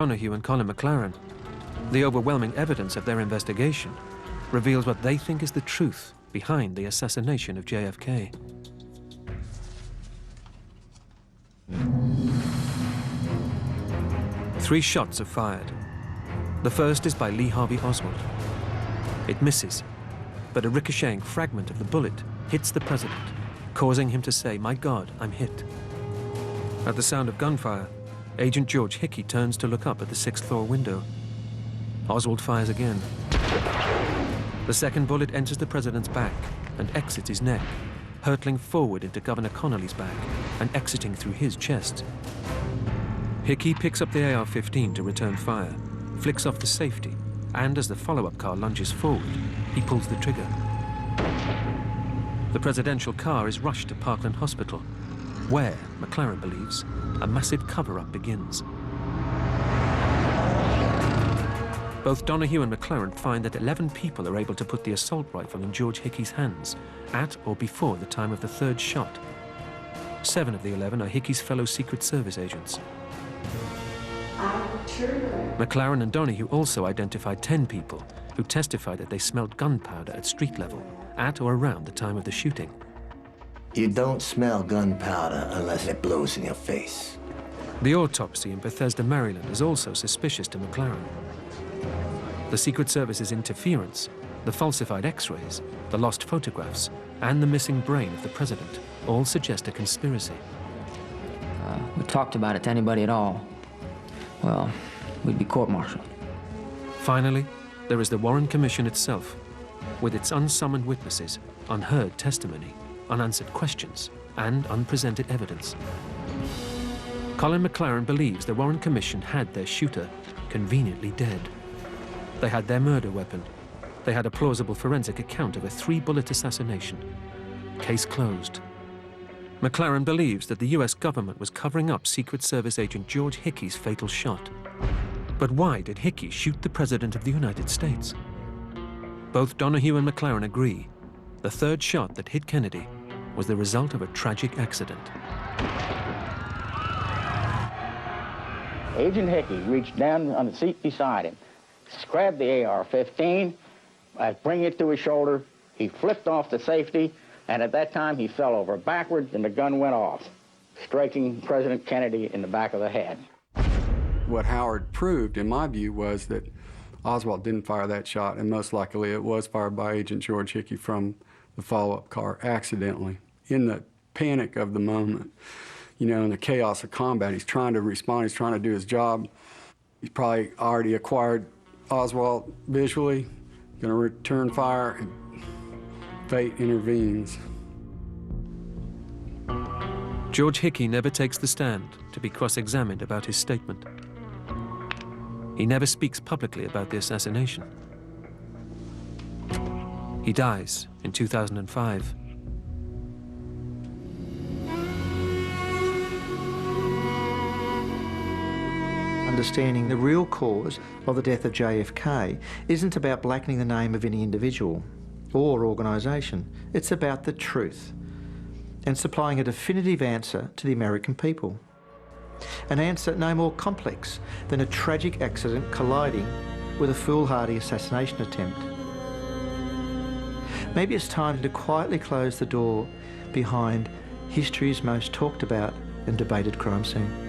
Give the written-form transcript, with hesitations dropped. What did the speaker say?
Donahue and Colin McLaren, the overwhelming evidence of their investigation reveals what they think is the truth behind the assassination of JFK. Three shots are fired. The first is by Lee Harvey Oswald. It misses, but a ricocheting fragment of the bullet hits the president, causing him to say, "My God, I'm hit." At the sound of gunfire, Agent George Hickey turns to look up at the sixth-floor window. Oswald fires again. The second bullet enters the president's back and exits his neck, hurtling forward into Governor Connolly's back and exiting through his chest. Hickey picks up the AR-15 to return fire, flicks off the safety, and as the follow-up car lunges forward, he pulls the trigger. The presidential car is rushed to Parkland Hospital, where, McLaren believes, a massive cover-up begins. Both Donahue and McLaren find that 11 people are able to put the assault rifle in George Hickey's hands at or before the time of the third shot. 7 of the 11 are Hickey's fellow Secret Service agents. McLaren and Donahue also identified 10 people who testified that they smelled gunpowder at street level at or around the time of the shooting. You don't smell gunpowder unless it blows in your face. The autopsy in Bethesda, Maryland is also suspicious to McLaren. The Secret Service's interference, the falsified X-rays, the lost photographs, and the missing brain of the president all suggest a conspiracy. We talked about it to anybody at all, well, we'd be court-martialed. Finally, there is the Warren Commission itself, with its unsummoned witnesses, unheard testimony, unanswered questions, and unpresented evidence. Colin McLaren believes the Warren Commission had their shooter conveniently dead. They had their murder weapon. They had a plausible forensic account of a 3-bullet assassination. Case closed. McLaren believes that the US government was covering up Secret Service agent George Hickey's fatal shot. But why did Hickey shoot the President of the United States? Both Donahue and McLaren agree the third shot that hit Kennedy was the result of a tragic accident. Agent Hickey reached down on the seat beside him, grabbed the AR-15, bring it to his shoulder. He flipped off the safety, and at that time he fell over backwards and the gun went off, striking President Kennedy in the back of the head. What Howard proved, in my view, was that Oswald didn't fire that shot, and most likely it was fired by Agent George Hickey from the follow-up car accidentally. In the panic of the moment, you know, in the chaos of combat, he's trying to respond, he's trying to do his job. He's probably already acquired Oswald visually, gonna return fire, and fate intervenes. George Hickey never takes the stand to be cross-examined about his statement. He never speaks publicly about the assassination. He dies in 2005. Understanding the real cause of the death of JFK isn't about blackening the name of any individual or organisation. It's about the truth and supplying a definitive answer to the American people. An answer no more complex than a tragic accident colliding with a foolhardy assassination attempt. Maybe it's time to quietly close the door behind history's most talked about and debated crime scene.